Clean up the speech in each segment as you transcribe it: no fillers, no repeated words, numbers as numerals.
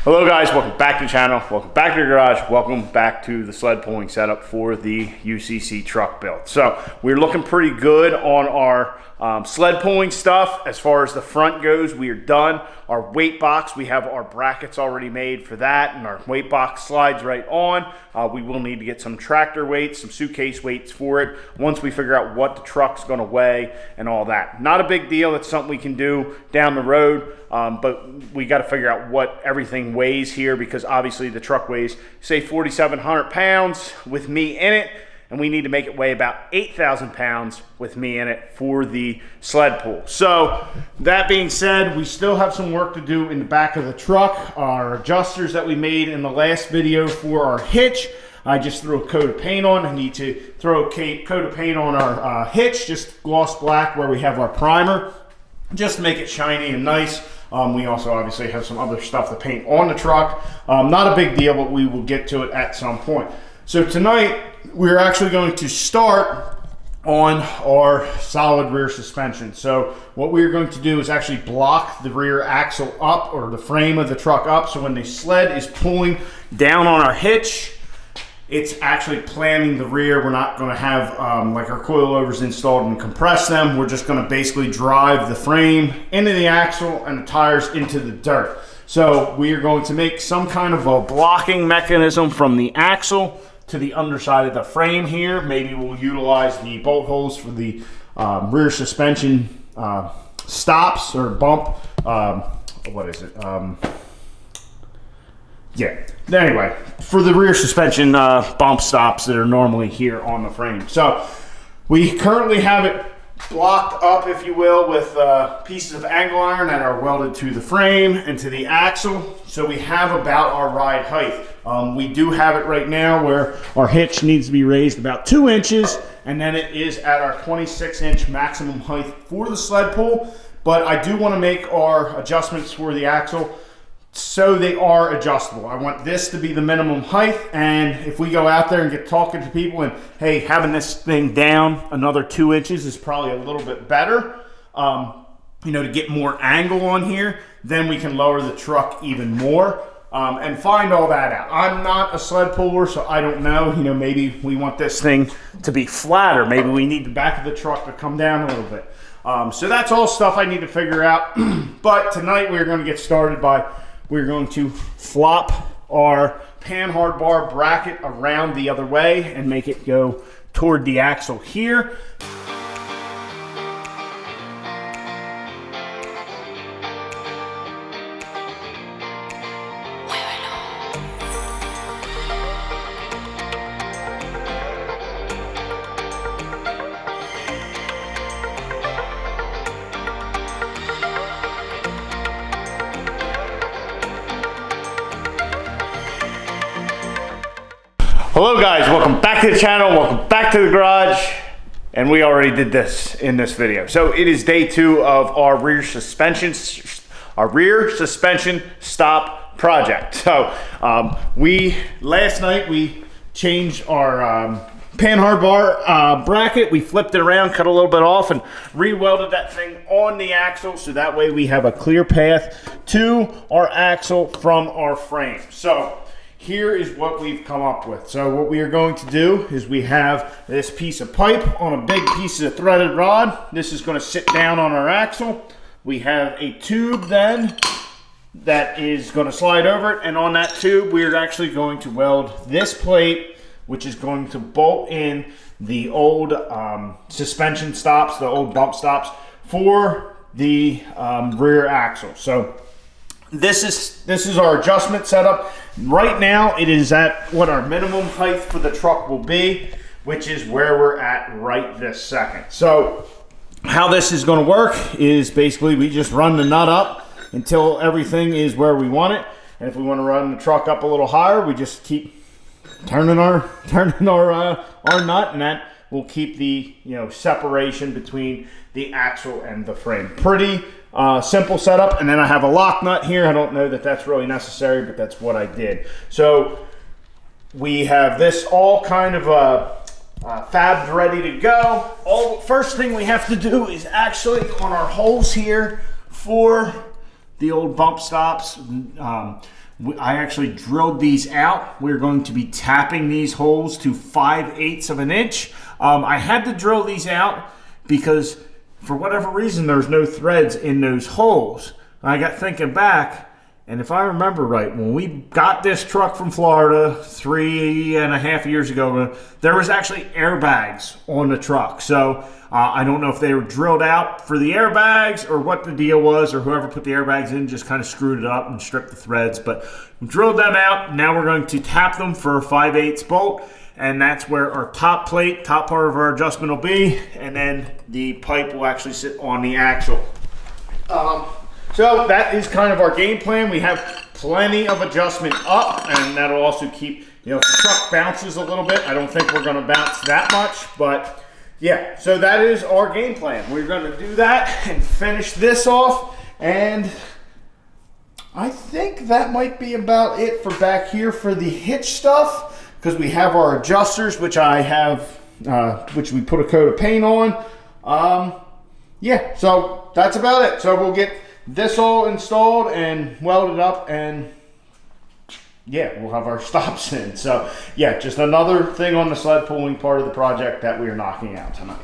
Hello guys, welcome back to the channel, welcome back to the garage, welcome back to the sled pulling setup for the UCC truck build. So we're looking pretty good on our sled pulling stuff. As far as the front goes, we are done. Our weight box, we have our brackets already made for that, and our weight box slides right on. We will need to get some tractor weights, some suitcase weights for it once we figure out what the truck's gonna weigh and all that. Not a big deal, it's something we can do down the road. But we got to figure out what everything weighs here, because obviously the truck weighs, say, 4,700 pounds with me in it, and we need to make it weigh about 8,000 pounds with me in it for the sled pull. So that being said, we still have some work to do in the back of the truck. Our adjusters that we made in the last video for our hitch, I just threw a coat of paint on. I need to throw a coat of paint on our hitch, just gloss black where we have our primer, just to make it shiny and nice. We also obviously have some other stuff to paint on the truck. Not a big deal, but we will get to it at some point. So tonight, we're actually going to start on our solid rear suspension. So what we're going to do is actually block the rear axle up, or the frame of the truck up, so when the sled is pulling down on our hitch, it's actually planning the rear. We're not going to have like our coilovers installed and compress them. We're just going to basically drive the frame into the axle and the tires into the dirt. So we are going to make some kind of a blocking mechanism from the axle to the underside of the frame here. Maybe we'll utilize the bolt holes for the rear suspension stops or bump. What is it? Yeah, anyway, for the rear suspension bump stops that are normally here on the frame. So we currently have it blocked up, if you will, with pieces of angle iron that are welded to the frame and to the axle. So we have about our ride height. We do have it right now where our hitch needs to be raised about 2 inches, and then it is at our 26-inch maximum height for the sled pull. But I do want to make our adjustments for the axle so they are adjustable. I want this to be the minimum height, and if we go out there and get talking to people and, hey, having this thing down another 2 inches is probably a little bit better, you know, to get more angle on here, then we can lower the truck even more and find all that out. I'm not a sled puller, so I don't know. You know, maybe we want this thing to be flatter. Maybe we need the back of the truck to come down a little bit. So that's all stuff I need to figure out. But tonight we're going to get started by, we're going to flop our panhard bar bracket around the other way and make it go toward the axle here. Hello guys, welcome back to the channel, welcome back to the garage, and we already did this in this video. So it is day 2 of our rear suspension stop project. So last night we changed our panhard bar bracket. We flipped it around, cut a little bit off, and re-welded that thing on the axle, so that way we have a clear path to our axle from our frame. So here is what we've come up with. So what we are going to do is we have this piece of pipe on a big piece of threaded rod. This is going to sit down on our axle. We have a tube then that is going to slide over it, and on that tube we're actually going to weld this plate, which is going to bolt in the old suspension stops, the old bump stops for the rear axle. So this is our adjustment setup. Right now it is at what our minimum height for the truck will be, which is where we're at right this second. So how this is going to work is basically we just run the nut up until everything is where we want it, and if we want to run the truck up a little higher, we just keep turning our nut, and that will keep the separation between the axle and the frame. Pretty simple setup. And then I have a lock nut here. I don't know that that's really necessary, but that's what I did. So we have this all kind of fabbed ready to go. First thing we have to do is actually on our holes here for the old bump stops, I actually drilled these out. We're going to be tapping these holes to 5/8 of an inch. I had to drill these out because for whatever reason there's no threads in those holes. I got thinking back, and if I remember right, when we got this truck from Florida 3.5 years ago, there was actually airbags on the truck. So I don't know if they were drilled out for the airbags or what the deal was, or whoever put the airbags in just kind of screwed it up and stripped the threads. But we drilled them out. Now we're going to tap them for a 5/8 bolt, and that's where our top plate, top part of our adjustment will be, and then the pipe will actually sit on the axle. So that is kind of our game plan. We have plenty of adjustment up, and that'll also keep, if the truck bounces a little bit, I don't think we're gonna bounce that much, but yeah, so that is our game plan. We're gonna do that and finish this off, and I think that might be about it for back here for the hitch stuff, because we have our adjusters, which I have, which we put a coat of paint on. Yeah, so that's about it. So we'll get this all installed and welded up, and yeah, we'll have our stops in. So yeah, just another thing on the sled pulling part of the project that we are knocking out tonight.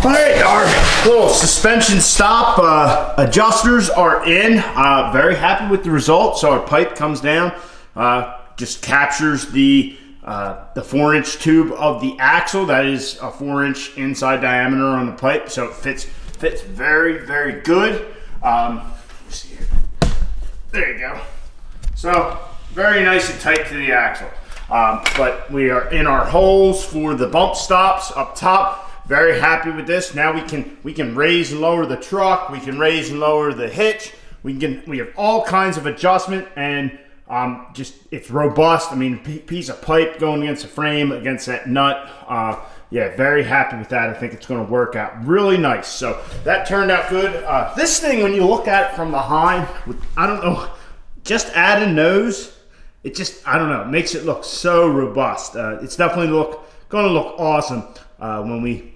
All right, our little suspension stop adjusters are in. Very happy with the result. So our pipe comes down, just captures the 4-inch tube of the axle. That is a 4-inch inside diameter on the pipe, so it fits very, very good. Let's see here. There you go. So very nice and tight to the axle. But we are in our holes for the bump stops up top. Very happy with this. Now we can raise and lower the truck. We can raise and lower the hitch. We have all kinds of adjustment, and just it's robust. I mean, piece of pipe going against the frame, against that nut. Yeah, very happy with that. I think it's going to work out really nice. So that turned out good. This thing, when you look at it from behind, I don't know, just adding nose, it just, I don't know, it makes it look so robust. It's definitely going to look awesome when we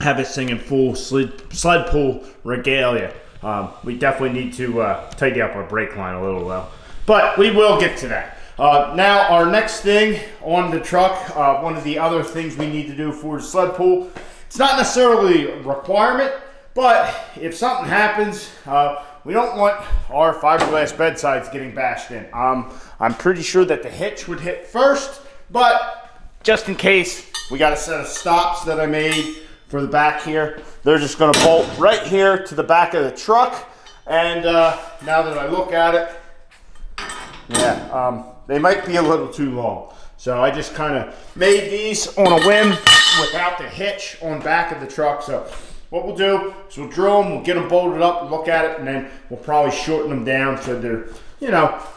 have this thing in full sled pull regalia. We definitely need to tidy up our brake line a little though, but we will get to that. Now our next thing on the truck, one of the other things we need to do for the sled pull, it's not necessarily a requirement, but if something happens, we don't want our fiberglass bedsides getting bashed in. I'm pretty sure that the hitch would hit first, but just in case, we got a set of stops that I made for the back here. They're just going to bolt right here to the back of the truck. And now that I look at it, yeah, they might be a little too long. So I just kind of made these on a whim without the hitch on back of the truck. So what we'll do is we'll drill them, we'll get them bolted up, look at it, and then we'll probably shorten them down so they're,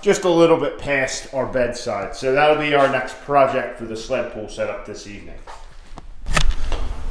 just a little bit past our bedside. So that'll be our next project for the sled pull setup this evening.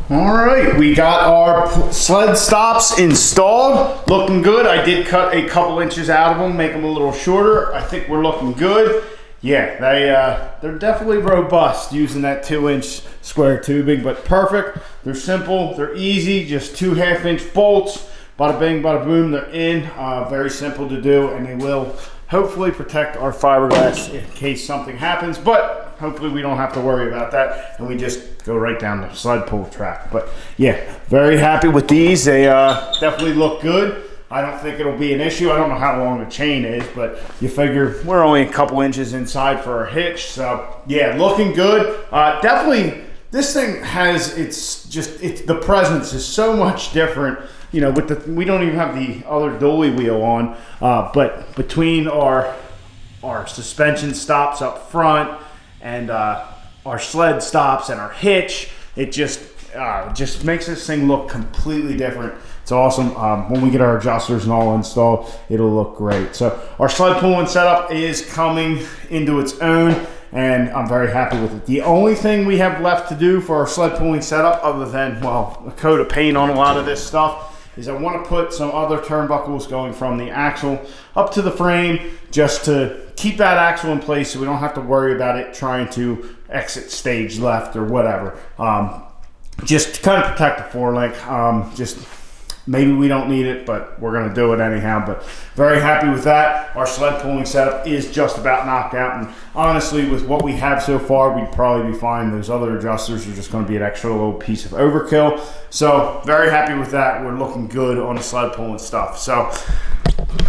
All right, we got our sled stops installed, looking good. I did cut a couple inches out of them, make them a little shorter. I think we're looking good. Yeah, they're definitely robust using that 2-inch square tubing, but perfect. They're simple, they're easy, just 2 half-inch bolts. Bada bing, bada boom, they're in. Very simple to do, and they will hopefully protect our fiberglass in case something happens. But hopefully we don't have to worry about that, and we just go right down the sled pull track. But yeah, very happy with these. They definitely look good. I don't think it'll be an issue. I don't know how long the chain is, but you figure we're only a couple inches inside for our hitch. So yeah, looking good. Definitely, this thing has, the presence is so much different. You know, we don't even have the other dolly wheel on, but between our suspension stops up front and our sled stops and our hitch, it just makes this thing look completely different. It's awesome. When we get our adjusters and all installed, it'll look great. So our sled pulling setup is coming into its own, and I'm very happy with it. The only thing we have left to do for our sled pulling setup, other than, well, a coat of paint on a lot of this stuff, is I want to put some other turnbuckles going from the axle up to the frame, just to keep that axle in place so we don't have to worry about it trying to exit stage left or whatever. Just to kind of protect the forelink. Maybe we don't need it, but we're going to do it anyhow. But very happy with that. Our sled pulling setup is just about knocked out. And honestly, with what we have so far, we'd probably be fine. Those other adjusters are just going to be an extra little piece of overkill. So very happy with that. We're looking good on the sled pulling stuff. So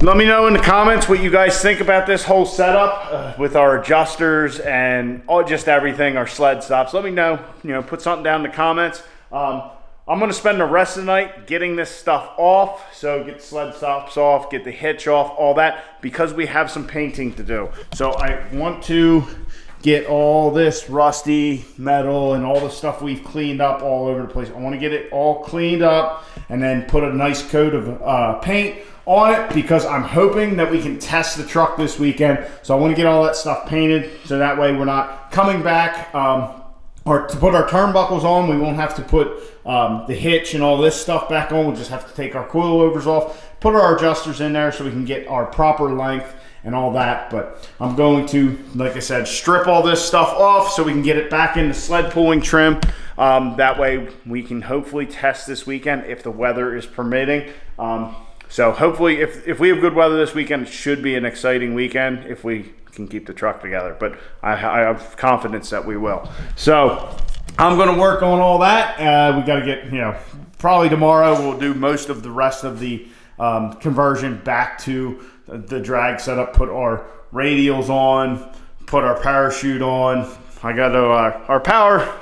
let me know in the comments what you guys think about this whole setup with our adjusters and just everything, our sled stops. Let me know, put something down in the comments. I'm going to spend the rest of the night getting this stuff off. So get the sled stops off, get the hitch off, all that, because we have some painting to do. So I want to get all this rusty metal and all the stuff we've cleaned up all over the place. I want to get it all cleaned up and then put a nice coat of paint on it, because I'm hoping that we can test the truck this weekend. So I want to get all that stuff painted so that way we're not coming back or to put our turnbuckles on. We won't have to put the hitch and all this stuff back on. We'll just have to take our coilovers off, put our adjusters in there so we can get our proper length and all that. But I'm going to, like I said, strip all this stuff off so we can get it back in the sled pulling trim. That way we can hopefully test this weekend if the weather is permitting. So hopefully if we have good weather this weekend, it should be an exciting weekend if we can keep the truck together. But I have confidence that we will. So I'm going to work on all that. We got to get, probably tomorrow we'll do most of the rest of the conversion back to the drag setup, put our radials on, put our parachute on. I got to, our power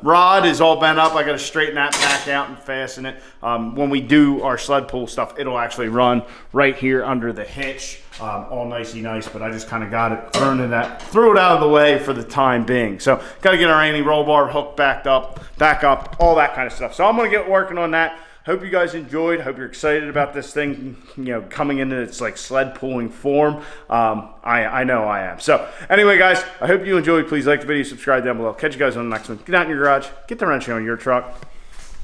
rod is all bent up. I got to straighten that back out and fasten it. When we do our sled pull stuff, it'll actually run right here under the hitch, all nicey nice. But I just kind of got it, threw it out of the way for the time being. So got to get our anti-roll bar hook back up, all that kind of stuff. So I'm going to get working on that. Hope you guys enjoyed. Hope you're excited about this thing, coming into its like sled pulling form. I know I am. So anyway, guys, I hope you enjoyed. Please like the video, subscribe down below. Catch you guys on the next one. Get out in your garage, get the wrench on your truck.